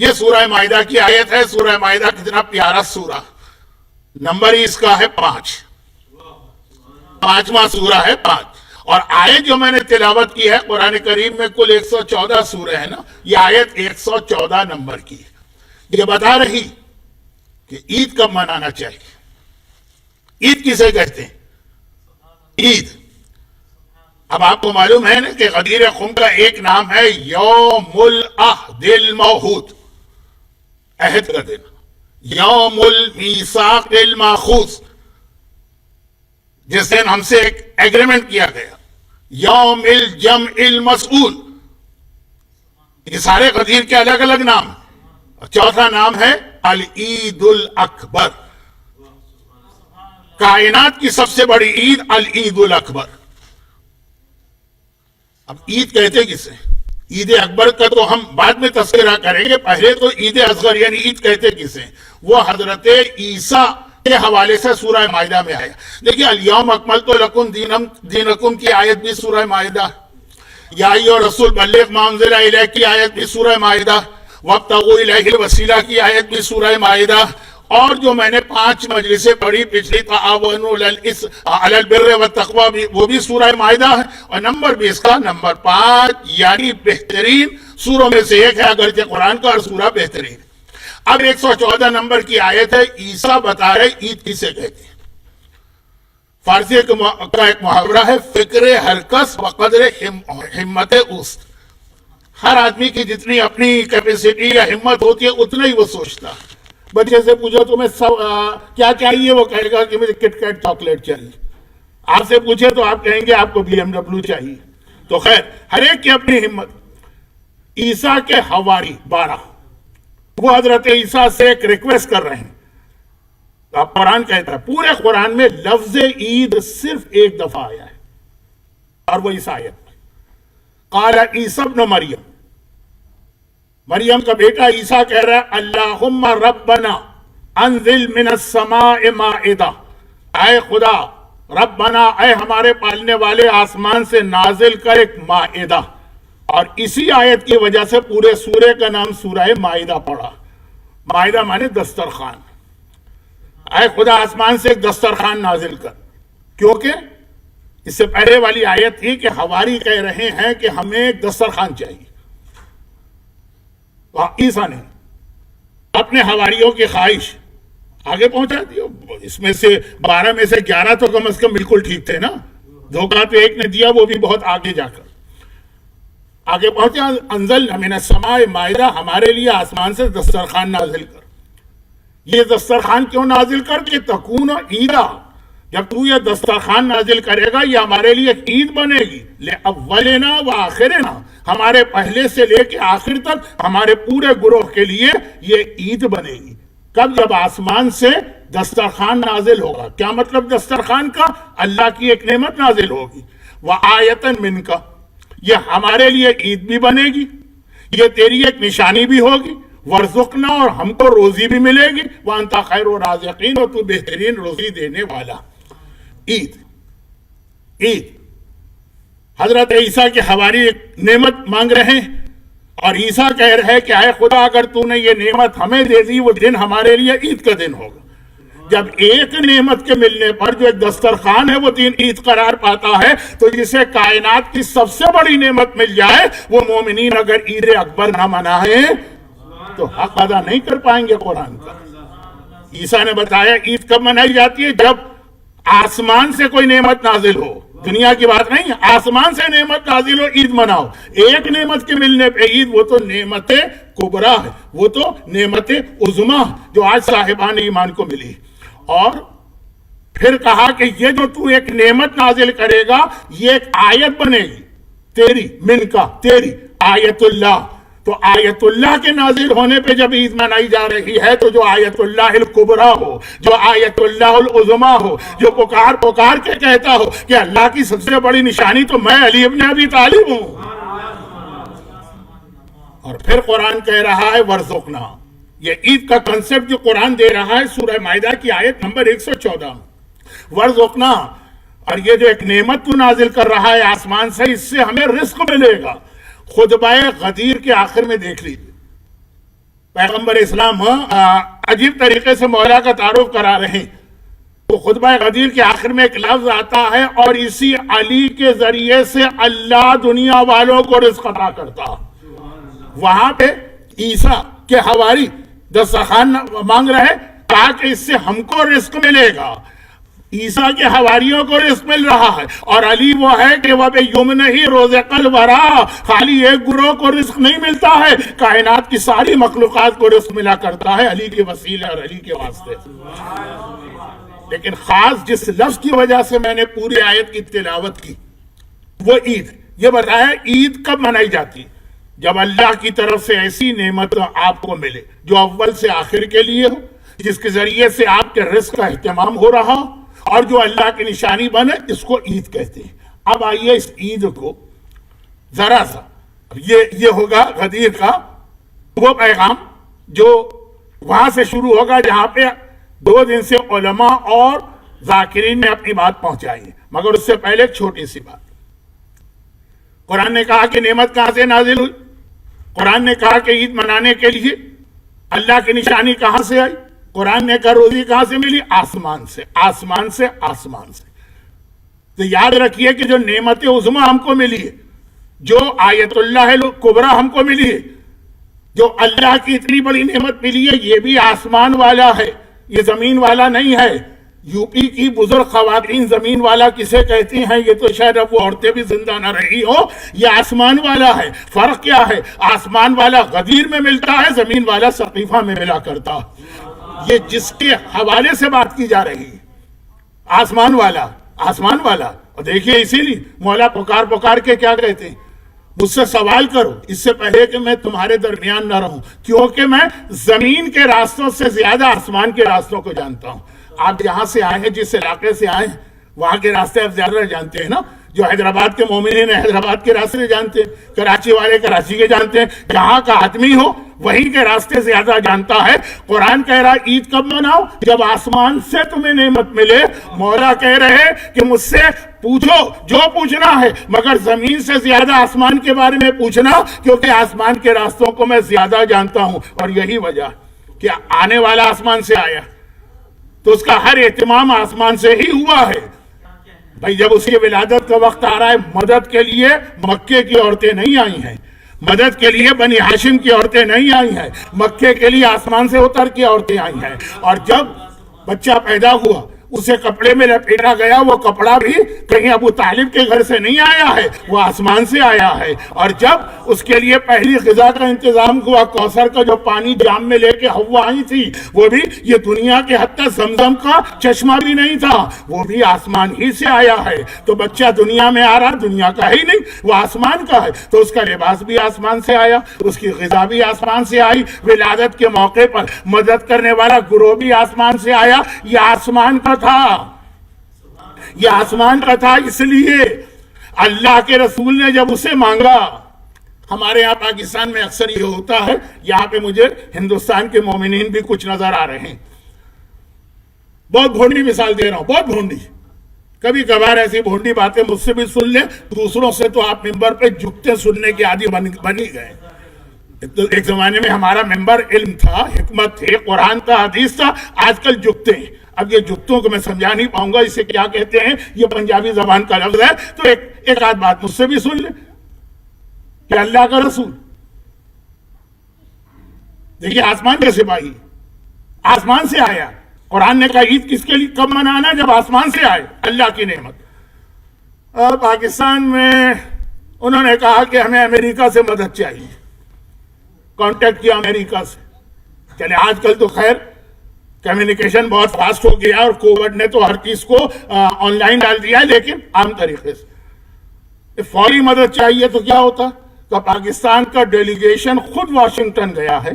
یہ سورہ مائدہ کی آیت ہے. سورہ مائدہ کتنا پیارا سورہ, نمبر ہی اس کا ہے 5, 5واں سورہ ہے 5. اور آیت جو میں نے تلاوت کی ہے, قرآن کریم میں کل 114 سورہ ہے نا, یہ آیت 114 نمبر کی ہے. یہ بتا رہی کہ عید کب منانا چاہیے. عید کسے کہتے ہیں؟ عید. اب آپ کو معلوم ہے نا کہ غدیر خم کا ایک نام ہے یوم العہد الموعود, عہد کا دن. یوم المیثاق الماخوذ, جس دن ہم سے ایک ایگریمنٹ کیا گیا. یوم الجمع المسئول. یہ سارے غدیر کے الگ الگ نام ہیں. چوتھا نام ہے العید الاکبر, کائنات کی سب سے بڑی عید العید الاکبر. اب عید کہتے کسے؟ عید اکبر کا تو ہم بعد میں تذکرہ کریں گے, پہلے تو عید اصغر یعنی عید کہتے کسے؟ وہ حضرت عیسیٰ کے حوالے سے سورہ مائدہ میں آیا. دیکھیے الیوم اکملت لکم دینکم کی آیت بھی سورہ مائدہ, یا ایھا الرسول بلغ ما انزل الیک کی آیت بھی سورہ مائدہ, وابتغوا الیہ الوسیلہ کی آیت بھی سورہ مائدہ, اور جو میں نے 5 مجلسیں پڑھی پچھلی تعاونوا علی البر والتقوی وہ بھی سورہ مائدہ ہے. اور نمبر بھی اس کا نمبر 5 یعنی بہترین سوروں میں سے ایک ہے, اگرچہ قرآن کا اور سورہ بہترین. اب 114 نمبر کی آیت ہے. عیسیٰ بتا رہے عید کسے کہتے ہیں. فارسی کا ایک محاورہ ہے, فکر ہر کس بقدر ہمت اوست. ہر آدمی کی جتنی اپنی کیپیسٹی یا ہمت ہوتی ہے اتنا ہی وہ سوچتا. بچے سے پوچھو تمہیں کیا چاہیے, وہ کہے گا کہ مجھے کٹ کیٹ چاکلیٹ چاہیے. آپ سے پوچھے تو آپ کہیں گے آپ کو BMW چاہیے. تو خیر ہر ایک کی اپنی ہمت. عیسیٰ کے حواری 12 وہ حضرت عیسیٰ سے ایک ریکویسٹ کر رہے ہیں. اب قرآن کہتا ہے پورے قرآن میں لفظ عید صرف ایک دفعہ آیا ہے, اور وہ اس آیت میں قال عیسی ابن مریم. مریم کا بیٹا عیسیٰ کہہ رہا ہے اللہم ربنا انزل من السماء مائدہ, اے خدا ربنا اے ہمارے پالنے والے آسمان سے نازل کر ایک مائدہ. اور اسی آیت کی وجہ سے پورے سورے کا نام سورہ مائدہ پڑا. مائدہ مانے دسترخوان. اے خدا آسمان سے ایک دسترخوان نازل کر, کیونکہ اس سے پہلے والی آیت تھی کہ حواری کہہ رہے ہیں کہ ہمیں ایک دسترخوان چاہیے. عیسیٰ نے اپنے حواریوں کی خواہش آگے پہنچا دی. اس میں سے 12 میں سے 11 تو کم از کم بالکل ٹھیک تھے نا, دھوکہ تو ایک نے دیا وہ بھی بہت آگے جا کر آگے پہنچا. انزل من السماء مائدہ, ہمارے لیے آسمان سے دسترخوان نازل کر. یہ دسترخوان کیوں نازل کر کہ تکون عیدہ, جب تو یہ دسترخوان نازل کرے گا یہ ہمارے لیے عید بنے گی. لأولنا و آخرنا, ہمارے پہلے سے لے کے آخر تک ہمارے پورے گروہ کے لیے یہ عید بنے گی. کب؟ جب آسمان سے دسترخوان نازل ہوگا. کیا مطلب دسترخوان کا؟ اللہ کی ایک نعمت نازل ہوگی. وآیۃ منک, یہ ہمارے لیے عید بھی بنے گی, یہ تیری ایک نشانی بھی ہوگی. ورزقنا, اور ہم کو روزی بھی ملے گی. وانت خیر الرازقین, اور تو بہترین روزی دینے والا. عید عید حضرت عیسیٰ کے حواری ایک نعمت مانگ رہے ہیں, اور عیسیٰ کہہ رہے کہ اے خدا اگر تو نے یہ نعمت ہمیں دے دی وہ دن ہمارے لیے عید کا دن ہوگا. جب ایک نعمت کے ملنے پر جو ایک دسترخوان ہے وہ دن عید قرار پاتا ہے, تو جسے کائنات کی سب سے بڑی نعمت مل جائے وہ مومنین اگر عید اکبر نہ منائیں تو حق ادا نہیں کر پائیں گے قرآن کا. عیسیٰ نے بتایا عید کب منائی جاتی ہے؟ جب آسمان سے کوئی نعمت نازل ہو. دنیا کی بات نہیں, آسمان سے نعمت نازل ہو عید مناؤ. ایک نعمت کے ملنے پہ عید, وہ تو نعمت کبریٰ ہے, وہ تو نعمت عظمیٰ جو آج صاحبان ایمان کو ملی. اور پھر کہا کہ یہ جو تو ایک نعمت نازل کرے گا یہ ایک آیت بنے گی تیری, من کا, تیری آیت اللہ. تو آیت اللہ کے نازل ہونے پہ جب عید منائی جا رہی ہے تو جو آیت اللہ الکبریٰ ہو, جو آیت اللہ العظمیٰ ہو, جو پکار کے کہتا ہو کہ اللہ کی سب سے بڑی نشانی تو میں علی ابن ابی طالب ہوں. اور پھر قرآن کہہ رہا ہے ورزقنا. یہ عید کا کنسپٹ جو قرآن دے رہا ہے سورہ مائدہ کی آیت نمبر 114 ورزقنا. اور یہ جو ایک نعمت تو نازل کر رہا ہے آسمان سے, اس سے ہمیں رزق ملے گا. خطبہ غدیر کے آخر میں دیکھ لیجیے, پیغمبر اسلام عجیب طریقے سے مولا کا تعارف کرا رہے ہیں. تو خطبہ غدیر کے آخر میں ایک لفظ آتا ہے اور اسی علی کے ذریعے سے اللہ دنیا والوں کو رزق عطا کرتا. وہاں پہ عیسیٰ کے حواری دسترخوان مانگ رہے، کہا کہ اس سے ہم کو رزق ملے گا. عیسیٰ کے حواریوں کو رزق مل رہا ہے، اور علی وہ ہے کہ وہ بے یمن ہی روزق الورا، خالی ایک گروہ کو رزق نہیں ملتا ہے، کائنات کی ساری مخلوقات کو رزق ملا کرتا ہے علی کے وسیلے اور علی کے واسطے. لیکن خاص جس لفظ کی وجہ سے میں نے پوری آیت کی تلاوت کی وہ عید. یہ بتایا عید کب منائی جاتی؟ جب اللہ کی طرف سے ایسی نعمت آپ کو ملے جو اول سے آخر کے لیے ہو، جس کے ذریعے سے آپ کے رزق کا اہتمام ہو رہا ہو، اور جو اللہ کی نشانی بنے، اس کو عید کہتے ہیں. اب آئیے اس عید کو ذرا سا، یہ ہوگا غدیر کا وہ پیغام جو وہاں سے شروع ہوگا جہاں پہ 2 دن سے علماء اور ذاکرین نے اپنی بات پہنچائی ہے. مگر اس سے پہلے ایک چھوٹی سی بات. قرآن نے کہا کہ نعمت کہاں سے نازل ہوئی؟ قرآن نے کہا کہ عید منانے کے لیے اللہ کی نشانی کہاں سے آئی؟ قرآن نے کہا روزی کہاں سے ملی؟ آسمان سے، آسمان سے، آسمان سے. تو یاد رکھیے کہ جو نعمت عظمیٰ ہم کو ملی ہے، جو آیت اللہ کبریٰ ہم کو ملی ہے، جو اللہ کی اتنی بڑی نعمت ملی ہے، یہ بھی آسمان والا ہے، یہ زمین والا نہیں ہے. یو پی کی بزرگ خواتین زمین والا کسے کہتی ہیں؟ یہ تو شاید اب وہ عورتیں بھی زندہ نہ رہی ہو. یہ آسمان والا ہے. فرق کیا ہے؟ آسمان والا غدیر میں ملتا ہے، زمین والا سقیفہ میں ملا کرتا. یہ جس کے حوالے سے بات کی جا رہی ہے، آسمان والا، آسمان والا. اور دیکھیے اسی لیے مولا پکار کے کیا کہتے ہیں؟ مجھ سے سوال کرو اس سے پہلے کہ میں تمہارے درمیان نہ رہوں، کیونکہ میں زمین کے راستوں سے زیادہ آسمان کے راستوں کو جانتا ہوں. آپ جہاں سے آئے ہیں، جس علاقے سے آئے ہیں، وہاں کے راستے آپ زیادہ جانتے ہیں نا. جو حیدرآباد کے مومنین حیدرآباد کے راستے جانتے ہیں، کراچی والے کراچی کے جانتے ہیں، جہاں کا آدمی ہو وہیں کے راستے زیادہ جانتا ہے. قرآن کہہ رہا عید کب مناؤ؟ جب آسمان سے تمہیں نعمت ملے. مولا کہہ رہے کہ مجھ سے پوچھو جو پوچھنا ہے، مگر زمین سے زیادہ آسمان کے بارے میں پوچھنا، کیونکہ آسمان کے راستوں کو میں زیادہ جانتا ہوں. اور یہی وجہ کہ آنے والا آسمان سے آیا تو اس کا ہر اہتمام آسمان سے ہی ہوا ہے. بھائی جب اس کی ولادت کا وقت آ رہا ہے، مدد کے لیے مکے کی عورتیں نہیں آئی ہیں، مدد کے لیے بنی ہاشم کی عورتیں نہیں آئی ہیں، مکے کے لیے آسمان سے اتر کے عورتیں آئی ہیں. اور جب بچہ پیدا ہوا اسے کپڑے میں لپیٹا گیا، وہ کپڑا بھی کہیں ابو طالب کے گھر سے نہیں آیا ہے، وہ آسمان سے آیا ہے. اور جب اس کے لیے پہلی غذا کا انتظام ہوا، کوثر کا جو پانی جام میں لے کے حوا آئی تھی، وہ بھی یہ دنیا کے حتی زمزم کا چشمہ بھی نہیں تھا، وہ بھی آسمان ہی سے آیا ہے. تو بچہ دنیا میں آ رہا دنیا کا ہی نہیں، وہ آسمان کا ہے. تو اس کا لباس بھی آسمان سے آیا، اس کی غذا بھی آسمان سے آئی. ولادت کے موقع پر مدد کرنے والا گروہ بھی آسمان سے آیا. یہ آسمان کا تھا، یہ آسمان کا تھا. اس لیے اللہ کے رسول نے جب اسے مانگا، ہمارے یہاں پاکستان میں اکثر یہ ہوتا ہے، یہاں پہ مجھے ہندوستان کے مومنین بھی کچھ نظر آ رہے ہیں. بہت بھونڈی مثال دے رہا ہوں، بہت بھونڈی. کبھی کبھار ایسی بھونڈی باتیں مجھ سے بھی سن لیں، دوسروں سے تو آپ ممبر پہ جھکتے سننے کی عادی بن ہی گئے. ایک زمانے میں ہمارا ممبر علم تھا، حکمت تھے، قرآن تھا، حدیث تھا. آج کل جھکتے ہیں. اب یہ جھکتوں کو میں سمجھا نہیں پاؤں گا اسے کیا کہتے ہیں، یہ پنجابی زبان کا لفظ ہے. تو ایک آدھ بات مجھ سے بھی سن لیں کہ اللہ کا رسول دیکھیے آسمان کے سپاہی، آسمان سے آیا. قرآن نے کہا عید کس کے لیے کب منانا؟ جب آسمان سے آئے اللہ کی نعمت. پاکستان میں انہوں نے کہا کہ ہمیں امریکہ سے مدد چاہیے، کانٹیکٹ کیا امریکہ سے. چلے آج کل تو خیر کمیونیکیشن بہت فاسٹ ہو گیا اور کووڈ نے تو ہر چیز کو آن لائن ڈال دیا ہے، لیکن عام طریقے سے فوری مدد چاہیے تو کیا ہوتا؟ تو پاکستان کا ڈیلیگیشن خود واشنگٹن گیا ہے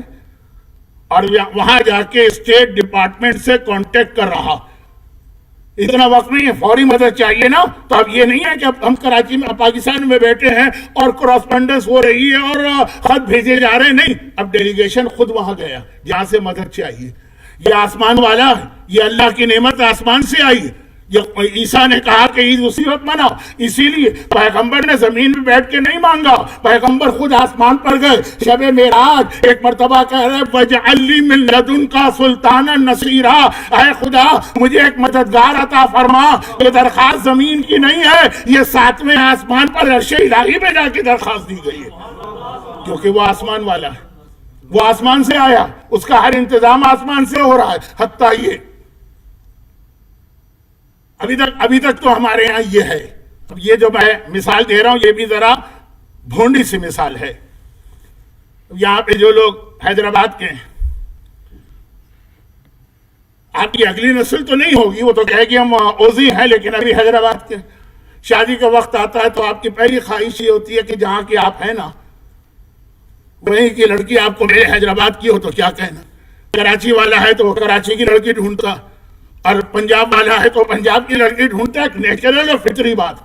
اور وہاں جا کے اسٹیٹ ڈپارٹمنٹ سے کانٹیکٹ کر رہا. اتنا وقت نہیں ہے، فوری مدد چاہیے نا. تو اب یہ نہیں ہے کہ اب ہم کراچی میں پاکستان میں بیٹھے ہیں اور کراسپونڈنس ہو رہی ہے اور خط بھیجے جا رہے ہیں، نہیں. اب ڈیلیگیشن خود وہاں گیا جہاں سے مدد چاہیے. یہ آسمان والا ہے، یہ اللہ کی نعمت آسمان سے آئی. جب عیسیٰ نے کہا کہ عید اسی وقت مناؤ، اسی لیے پیغمبر نے زمین میں بیٹھ کے نہیں مانگا، پیغمبر خود آسمان پر گئے شب معراج، ایک مرتبہ کہہ رہے وَاجْعَلْ لِي مِن لَدُنْكَ سُلْطَانًا نَصِيرًا، اے خدا مجھے ایک مددگار عطا فرما۔ یہ درخواست زمین کی نہیں ہے، یہ ساتویں آسمان پر عرش الہی پہ جا کے درخواست دی گئی ہے، کیونکہ وہ آسمان والا ہے، وہ آسمان سے آیا، اس کا ہر انتظام آسمان سے ہو رہا ہے۔ حتیٰ یہ ابھی تک تو ہمارے یہاں یہ ہے۔ اب یہ جو میں مثال دے رہا ہوں یہ بھی ذرا بھونڈی سی مثال ہے۔ یہاں پہ جو لوگ حیدرآباد کے ہیں، آپ کی اگلی نسل تو نہیں ہوگی، وہ تو کہے گی ہم اوزی ہیں، لیکن ابھی حیدرآباد کے شادی کا وقت آتا ہے تو آپ کی پہلی خواہش یہ ہوتی ہے کہ جہاں کی آپ ہیں نا وہیں کی لڑکی آپ کو میرے حیدرآباد کی ہو تو کیا کہنا، کراچی والا ہے تو وہ کراچی کی لڑکی ڈھونڈتا، اور پنجاب والا ہے تو پنجاب کی لڑکی ڈھونڈتا ہے، نیچرل اور فطری بات۔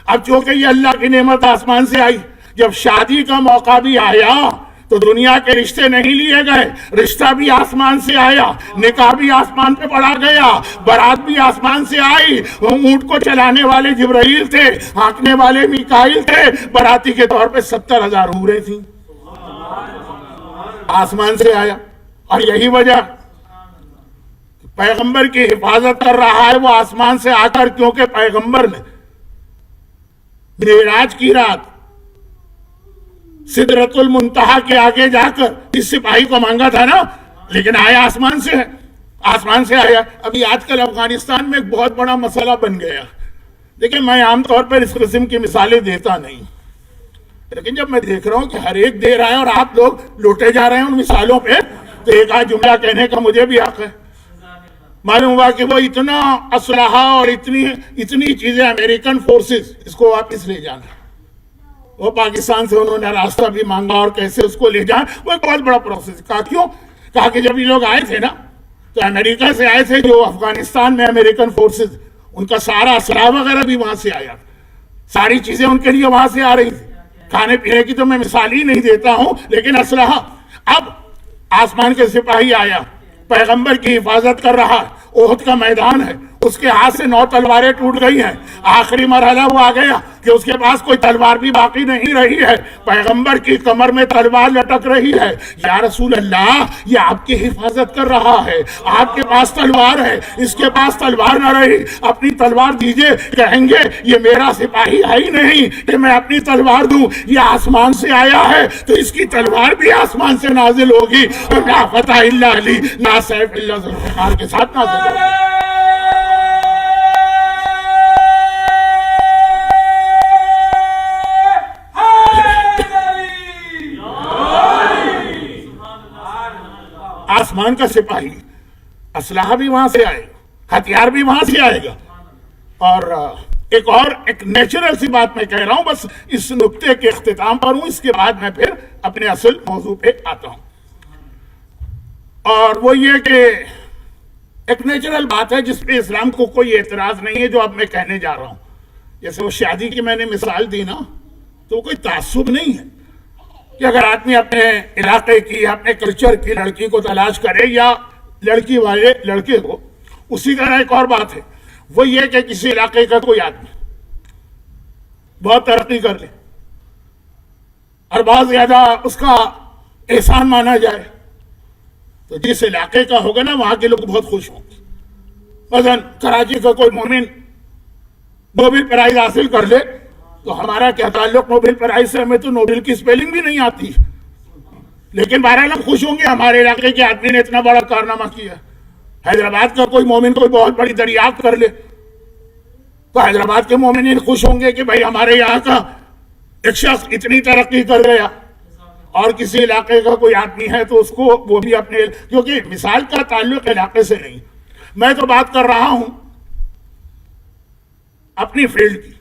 اب چونکہ یہ اللہ کی نعمت آسمان سے آئی، جب شادی کا موقع بھی آیا تو دنیا کے رشتے نہیں لیے گئے، رشتہ بھی آسمان سے آیا، نکاح بھی آسمان پہ پڑا گیا، برات بھی آسمان سے آئی۔ وہ اونٹ کو چلانے والے جبرائیل تھے، ہانکنے والے میکائیل تھے، براتی کے طور پہ 70,000 حوریں تھیں، آسمان سے آیا۔ اور یہی وجہ پیغمبر کی حفاظت کر رہا ہے وہ آسمان سے آ کر، کیونکہ پیغمبر نے معراج کی رات سدرۃ المنتہا کے آگے جا کر اس سپاہی کو مانگا تھا نا، لیکن آیا آسمان سے ہے، آسمان سے آیا۔ ابھی آج کل افغانستان میں ایک بہت بڑا مسئلہ بن گیا۔ دیکھیں میں عام طور پر اس قسم کی مثالیں دیتا نہیں، لیکن جب میں دیکھ رہا ہوں کہ ہر ایک دے رہا ہے اور آپ لوگ لوٹے جا رہے ہیں ان مثالوں پہ، تو ایک آدھ جملہ کہنے کا مجھے بھی حق ہے۔ معلوم ہوا کہ وہ اتنا اسلحہ اور اتنی چیزیں امریکن فورسز اس کو واپس لے جانا، وہ پاکستان سے انہوں نے راستہ بھی مانگا اور کیسے اس کو لے جائیں، وہ ایک بہت بڑا پروسیس۔ کہا کیوں؟ کہا کہ جب یہ لوگ آئے تھے نا تو امریکہ سے آئے تھے، جو افغانستان میں امریکن فورسز، ان کا سارا اسلحہ وغیرہ بھی وہاں سے آیا، ساری چیزیں ان کے لیے وہاں سے آ رہی تھی۔ کھانے پینے کی تو میں مثال ہی نہیں دیتا ہوں، لیکن اسلحہ۔ اب آسمان کے سپاہی آیا، پیغمبر کی حفاظت کر رہا ہے، احد کا میدان ہے، اس کے ہاتھ سے 9 تلواریں ٹوٹ گئی ہیں، آخری مرحلہ وہ آ گیا کہ اس کے پاس کوئی تلوار بھی باقی نہیں رہی ہے، پیغمبر کی کمر میں تلوار لٹک رہی ہے۔ یا رسول اللہ یہ آپ کی حفاظت کر رہا ہے، آپ کے پاس تلوار ہے، اس کے پاس تلوار نہ رہی، اپنی تلوار دیجئے۔ کہیں گے یہ میرا سپاہی ہے ہی نہیں کہ میں اپنی تلوار دوں، یہ آسمان سے آیا ہے تو اس کی تلوار بھی آسمان سے نازل ہوگی، اور لا فتح الا علی، لا سیف الا ذوالفقار کے ساتھ نازل ہوگی۔ آسمان کا سپاہی، اسلحہ بھی وہاں سے آئے گا، ہتھیار بھی وہاں سے آئے گا۔ اور ایک نیچرل سی بات میں کہہ رہا ہوں، بس اس نقطے کے اختتام پر ہوں، اس کے بعد میں پھر اپنے اصل موضوع پہ آتا ہوں۔ اور وہ یہ کہ ایک نیچرل بات ہے جس پہ اسلام کو کوئی اعتراض نہیں ہے، جو اب میں کہنے جا رہا ہوں۔ جیسے وہ شادی کی میں نے مثال دی نا، تو کوئی تعصب نہیں ہے کہ اگر آدمی اپنے علاقے کی، اپنے کلچر کی لڑکی کو تلاش کرے یا لڑکی والے لڑکے کو۔ اسی طرح ایک اور بات ہے، وہ یہ کہ کسی علاقے کا کوئی آدمی بہت ترقی کر لے اور بہت زیادہ اس کا احسان مانا جائے، تو جس علاقے کا ہوگا نا وہاں کے لوگ بہت خوش ہوں گے۔ مثلا کراچی کا کوئی مومن نوبل پرائز حاصل کر لے تو ہمارا کیا تعلق نوبل پرائز سے، ہمیں تو نوبل کی سپیلنگ بھی نہیں آتی، لیکن بہرحال ہم خوش ہوں گے ہمارے علاقے کے آدمی نے اتنا بڑا کارنامہ کیا۔ حیدرآباد کا کوئی مومن کوئی بہت بڑی دریافت کر لے تو حیدرآباد کے مومنین خوش ہوں گے کہ بھائی ہمارے یہاں کا ایک شخص اتنی ترقی کر گیا۔ اور کسی علاقے کا کوئی آدمی ہے تو اس کو وہ بھی اپنے، کیونکہ مثال کا تعلق علاقے سے نہیں، میں تو بات کر رہا ہوں اپنی فیلڈ کی۔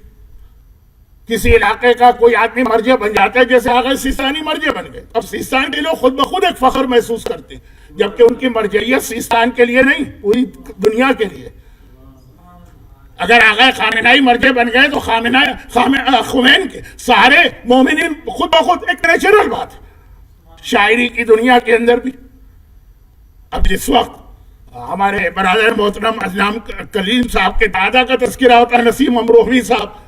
کسی علاقے کا کوئی آدمی مرجع بن جاتا ہے، جیسے آغا سیستانی مرجع بن گئے، اب سیستان کے لوگ خود بخود ایک فخر محسوس کرتے ہیں، جبکہ ان کی مرجعیت سیستان کے لیے نہیں، پوری دنیا کے لیے۔ اگر آغا خامنائی مرجع بن گئے تو خمین کے سارے مومنین خود بخود، ایک نیچرل بات ہے۔ شاعری کی دنیا کے اندر بھی اب جس وقت ہمارے برادر محترم اسلام کلیم صاحب کے دادا کا تذکرہ ہوتا ہے، نسیم امروہوی صاحب.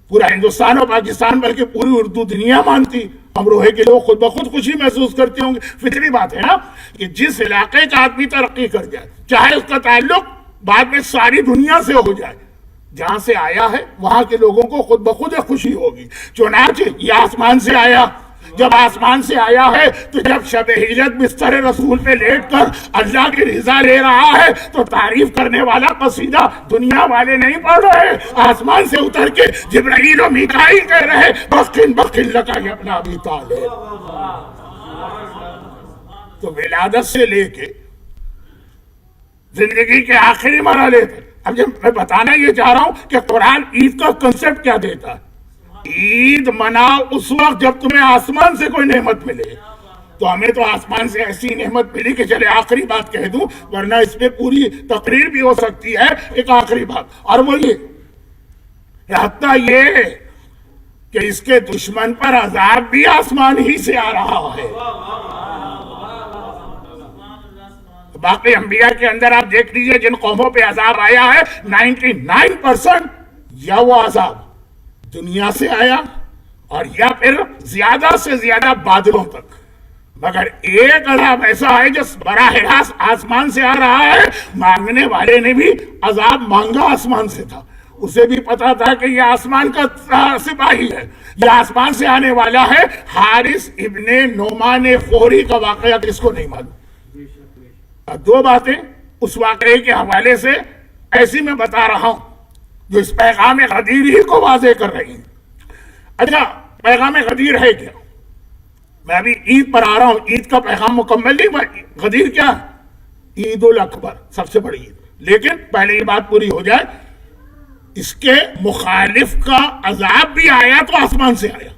پورا ہندوستان اور پاکستان بلکہ پوری اردو دنیا مانتی. امروہے کے لوگ خود بخود خوشی محسوس کرتے ہوں گے. فطری بات ہے نا کہ جس علاقے کا آدمی ترقی کر جائے، چاہے اس کا تعلق بعد میں ساری دنیا سے ہو جائے، جہاں سے آیا ہے وہاں کے لوگوں کو خود بخود خوشی ہوگی. چنانچہ یہ آسمان سے آیا. جب آسمان سے آیا ہے تو جب شب ہجرت بستر رسول پہ لیٹ کر اللہ کی رضا لے رہا ہے تو تعریف کرنے والا قصیدہ دنیا والے نہیں پڑھ رہے، آسمان سے اتر کے جبرائیل و میکائیل کہہ رہے بخن بخن لکا یا ابن ابی طالب. تو ولادت سے لے کے زندگی کے آخری مرحلے تک. اب جب میں بتانا یہ چاہ رہا ہوں کہ قرآن عید کا کنسپٹ کیا دیتا ہے. عید مناؤ اس وقت جب تمہیں آسمان سے کوئی نعمت ملے. تو ہمیں تو آسمان سے ایسی نعمت ملی کہ چلے آخری بات کہہ دوں، ورنہ اس میں پوری تقریر بھی ہو سکتی ہے. ایک آخری بات، اور وہ یہ حتیٰ یہ کہ اس کے دشمن پر عذاب بھی آسمان ہی سے آ رہا ہے. باقی انبیاء کے اندر آپ دیکھ لیجئے جن قوموں پہ عذاب آیا ہے 99% یا وہ عذاب دنیا سے آیا اور یا پھر زیادہ سے زیادہ بادلوں تک. مگر ایک عذاب ایسا ہے جو براہ راست آسمان سے آ رہا ہے. مانگنے والے نے بھی عذاب مانگا آسمان سے تھا، اسے بھی پتا تھا کہ یہ آسمان کا سپاہی ہے، یہ آسمان سے آنے والا ہے. حارث ابن نعمان فوری کا واقعہ کس کو نہیں معلوم. دو باتیں اس واقعے کے حوالے سے ایسی میں بتا رہا ہوں جو اس پیغام غدیر ہی کو واضح کر رہی ہیں. اچھا، پیغام غدیر ہے کیا؟ میں ابھی عید پر آ رہا ہوں. عید کا پیغام مکمل نہیں. غدیر کیا ہے؟ عید الاکبر، سب سے بڑی عید. لیکن پہلے یہ بات پوری ہو جائے، اس کے مخالف کا عذاب بھی آیا تو آسمان سے آیا.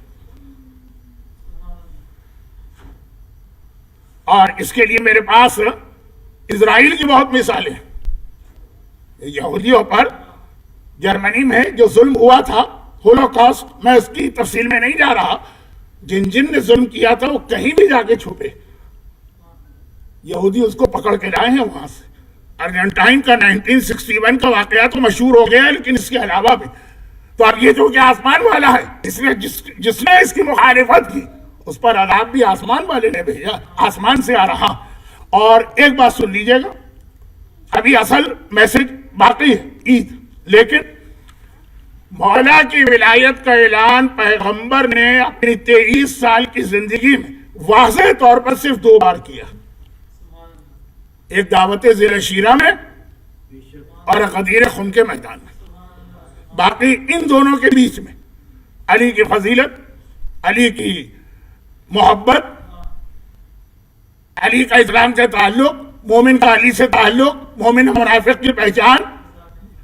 اور اس کے لیے میرے پاس اسرائیل کی بہت مثالیں ہیں. یہودیوں پر جرمنی میں جو ظلم ہوا تھا، ہولوکاسٹ، میں اس کی تفصیل میں نہیں جا رہا. جن نے ظلم کیا تھا وہ کہیں بھی جا کے چھپے. یہودی اس کو پکڑ کے لائے ہیں وہاں سے. ارجنٹائن کا 1961 کا واقعہ تو مشہور ہو گیا ہے، لیکن اس کے علاوہ بھی. تو اب یہ جو کہ آسمان والا ہے، جس نے اس کی مخالفت کی اس پر عذاب بھی آسمان والے نے بھیجا، آسمان سے آ رہا. اور ایک بات سن لیجئے گا، ابھی اصل میسج باقی ہے عید. لیکن مولا کی ولایت کا اعلان پیغمبر نے اپنی 23 سال کی زندگی میں واضح طور پر صرف 2 بار کیا. ایک دعوت ذی الشیرہ میں اور غدیر خم کے میدان میں. باقی ان دونوں کے بیچ میں علی کی فضیلت، علی کی محبت، علی کا اسلام سے تعلق، مومن کا علی سے تعلق، مومن منافق کی پہچان،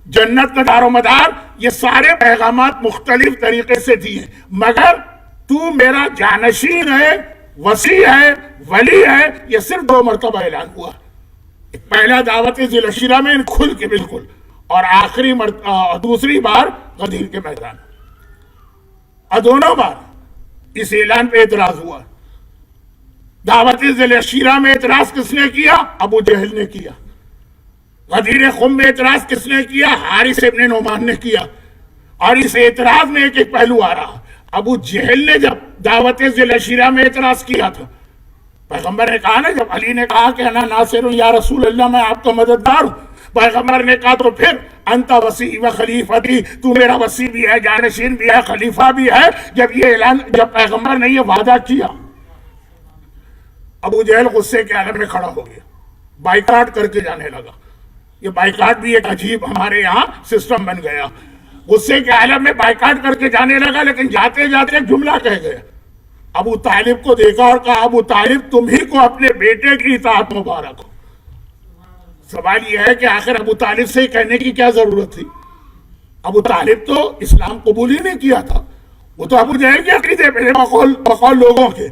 جنت کا دار و مدار، یہ سارے پیغامات مختلف طریقے سے دیے. مگر تو میرا جانشین ہے، وسیع ہے، ولی ہے، یہ صرف 2 مرتبہ اعلان ہوا. پہلا دعوت ذی الشیرہ میں کھل کے بالکل، اور آخری دوسری بار غدیر کے میدان. اور دونوں بار اس اعلان پہ اعتراض ہوا. دعوت ذی الشیرہ میں اعتراض کس نے کیا؟ ابو جہل نے کیا. غدیر خم میں اعتراض کس نے کیا؟ حارث ابن نعمان نے کیا. اور اس اعتراض میں ایک پہلو آ رہا. ابو جہل نے جب دعوت ذی الشیرہ میں اعتراض کیا تھا، پیغمبر نے کہا نا، جب علی نے کہا کہ انا ناصر یا رسول اللہ، میں آپ کا مددگار ہوں، پیغمبر نے کہا تو پھر انت وصی و خلیفتی، تو میرا وصی بھی ہے، جانشین بھی ہے، خلیفہ بھی ہے. جب پیغمبر نے یہ وعدہ کیا، ابو جہل غصے کے عالم میں کھڑا ہو گیا، بائیکاٹ کر کے جانے لگا. یہ بائیکاٹ بھی ایک عجیب ہمارے یہاں سسٹم بن گیا. غصے کے عالم میں بائیکاٹ کر کے جانے لگا، لیکن جاتے جاتے ایک جملہ کہہ گیا. ابو طالب کو دیکھا اور کہا، ابو طالب تم ہی کو اپنے بیٹے کی اطاعت مبارک ہو. سوال یہ ہے کہ آخر ابو طالب سے کہنے کی کیا ضرورت تھی؟ ابو طالب تو اسلام قبول ہی نہیں کیا تھا. وہ تو ابو جہل کے عقیدے پہ تھے، بقول لوگوں کے،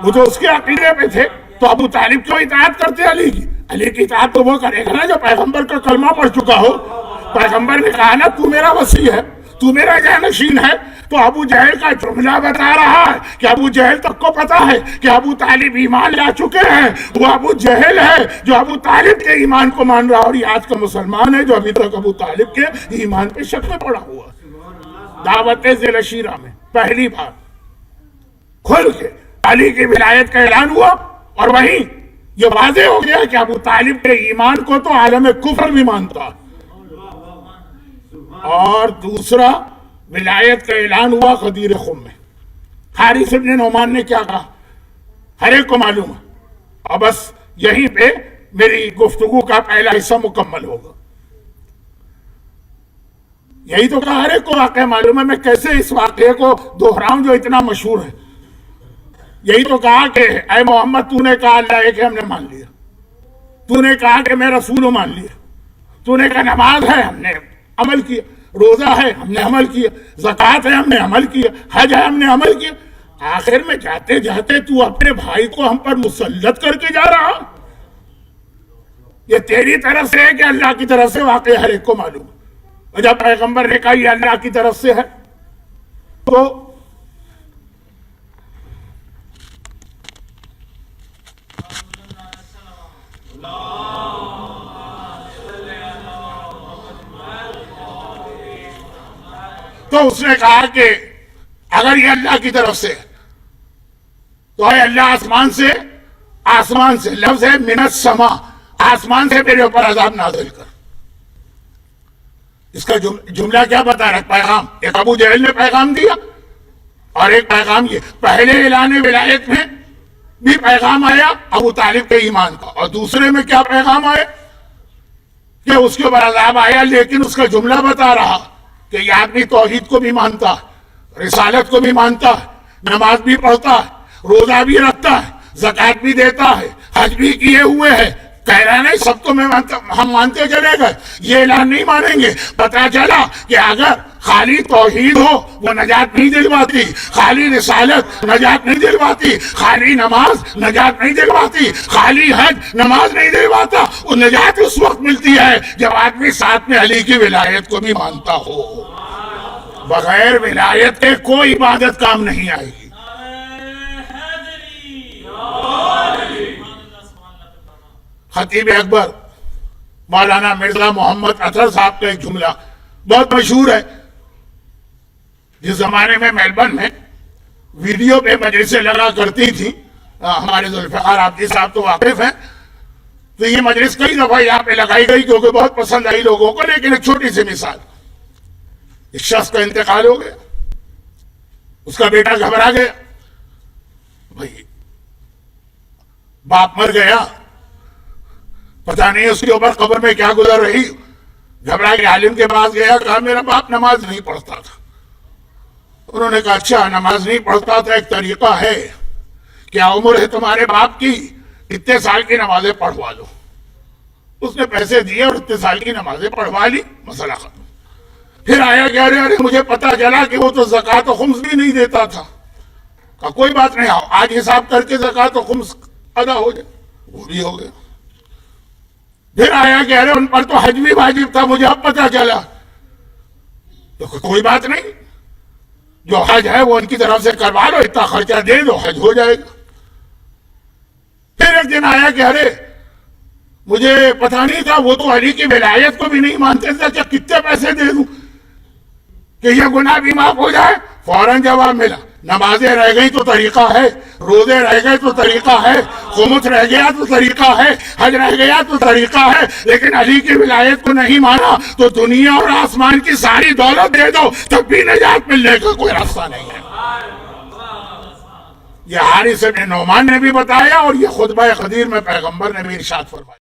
وہ تو اس کے عقیدے پہ تھے. تو ابو طالب کیوں اطاعت کرتے علی کی؟ علی کی اطاعت تو وہ کرے گا نا جو پیغمبر کا کلمہ پڑھ چکا ہو. پیغمبر نے کہا نا تو میرا وصی ہے، تو میرا جانشین ہے. تو ابو جہل کا جملہ بتا رہا ہے کہ ابو جہل تک کو پتا ہے کہ ابو طالب ایمان لا چکے ہیں. وہ ابو جہل ہے جو ابو طالب کے ایمان کو مان رہا، اور یہ آج کا مسلمان ہے جو ابھی تک ابو طالب کے ایمان پہ شک میں پڑا ہوا. دعوت ذیل شیرہ میں پہلی بار کھل کے علی کی ولایت کا اعلان ہوا، اور وہیں یہ واضح ہو گیا کہ ابو طالب کے ایمان کو تو عالم کفر بھی مانتا. اور دوسرا ولایت کا اعلان ہوا غدیر خم میں. حارث بن نعمان نے کیا کہا ہر ایک کو معلوم ہے، اور بس یہیں پہ میری گفتگو کا پہلا حصہ مکمل ہوگا. یہی تو کہا ہر ایک کو واقعہ معلوم ہے، میں کیسے اس واقعے کو دہراؤں جو اتنا مشہور ہے. یہی تو کہا کہ اے محمد تو نے کہا اللہ ایک ہے، ہم نے مان لیا. تو نے کہا کہ میں رسول ہوں، مان لیا. تو نے کہا نماز ہے، ہم نے عمل کیا. روزہ ہے، ہم نے عمل کیا. زکوٰۃ ہے، ہم نے عمل کیا. حج ہے، ہم نے عمل کیا. آخر میں جاتے جاتے تو اپنے بھائی کو ہم پر مسلط کر کے جا رہا. یہ تیری طرف سے ہے کہ اللہ کی طرف سے؟ واقعہ ہر ایک کو معلوم. اور جب پیغمبر نے کہا یہ اللہ کی طرف سے ہے تو اس نے کہا کہ اگر یہ اللہ کی طرف سے تو اے اللہ آسمان سے لفظ ہے من السما، آسمان سے میرے اوپر عذاب نازل کر. اس کا جملہ کیا بتا رہا ہے؟ پیغام. ایک ابو جہل نے پیغام دیا، اور ایک پیغام یہ پہلے اعلان ولایت میں بھی پیغام آیا ابو طالب کے ایمان کا، اور دوسرے میں کیا پیغام آیا کہ اس کے اوپر عذاب آیا. لیکن اس کا جملہ بتا رہا کہ یہ آدمی توحید کو بھی مانتا ہے، رسالت کو بھی مانتا ہے، نماز بھی پڑھتا ہے، روزہ بھی رکھتا ہے، زکوٰۃ بھی دیتا ہے، حج بھی کیے ہوئے ہے. کہہ رہا نہیں سب تو میں مانتا، ہم مانتے چلے گئے، یہ اعلان نہیں مانیں گے. پتا چلا کہ اگر خالی توحید ہو وہ نجات نہیں دلواتی، خالی رسالت نجات نہیں دلواتی، خالی نماز نجات نہیں دلواتی، خالی حج نماز نہیں دلواتا. وہ نجات اس وقت ملتی ہے جب آدمی ساتھ میں علی کی ولایت کو بھی مانتا ہو. بغیر ولایت کے کوئی عبادت کام نہیں آئے گی. خطیب اکبر مولانا مرزا محمد اطہر صاحب کا ایک جملہ بہت مشہور ہے. جس زمانے میں میلبرن میں ویڈیو پہ مجلسیں لگا کرتی تھی، ہمارے ذوالفقار عابدی صاحب تو واقف ہیں، تو یہ مجلس کئی دفعہ یہاں پہ لگائی گئی کیونکہ بہت پسند آئی لوگوں کو. لیکن ایک چھوٹی سی مثال، ایک شخص کا انتقال ہو گیا، اس کا بیٹا گھبرا گیا، بھائی باپ مر گیا، پتہ نہیں اس کے اوپر قبر میں کیا گزر رہی. گھبرا کے عالم کے پاس گیا، کہا میرا باپ نماز نہیں پڑھتا تھا. انہوں نے کہا اچھا نماز نہیں پڑھتا تھا، ایک طریقہ ہے، کیا عمر ہے تمہارے باپ کی؟ اتنے سال کی نمازیں پڑھوا لو. اس نے پیسے دیے اور اتنے سال کی نمازیں پڑھوا لی، مسئلہ ختم. پھر آیا کہ ارے مجھے پتا چلا کہ وہ تو زکوٰۃ و خمس بھی نہیں دیتا تھا. کہا کوئی بات نہیں، آؤ آج حساب کر کے زکوٰۃ و خمس ادا ہو جائے. وہ بھی ہو گیا. پھر آیا کہ ارے ان پر تو حج بھی واجب تھا، مجھے اب پتا چلا. تو کوئی بات نہیں، جو حج ہے وہ ان کی طرف سے کروا لو، اتنا خرچہ دے دو، حج ہو جائے گا. پھر ایک دن آیا کہ ارے مجھے پتا نہیں تھا، وہ تو علی کی ولایت کو بھی نہیں مانتے تھے، کہ کتنے پیسے دے دوں کہ یہ گناہ بھی معاف ہو جائے. فوراً جواب ملا، نمازیں رہ گئی تو طریقہ ہے، روزے رہ گئے تو طریقہ ہے، خمس رہ گیا تو طریقہ ہے، حج رہ گیا تو طریقہ ہے، لیکن علی کی ولایت کو نہیں مانا تو دنیا اور آسمان کی ساری دولت دے دو تب بھی نجات ملنے کا کوئی راستہ نہیں ہے. یہ حارث بن نعمان نے بھی بتایا، اور یہ خطبہ غدیر میں پیغمبر نے بھی ارشاد فرمایا.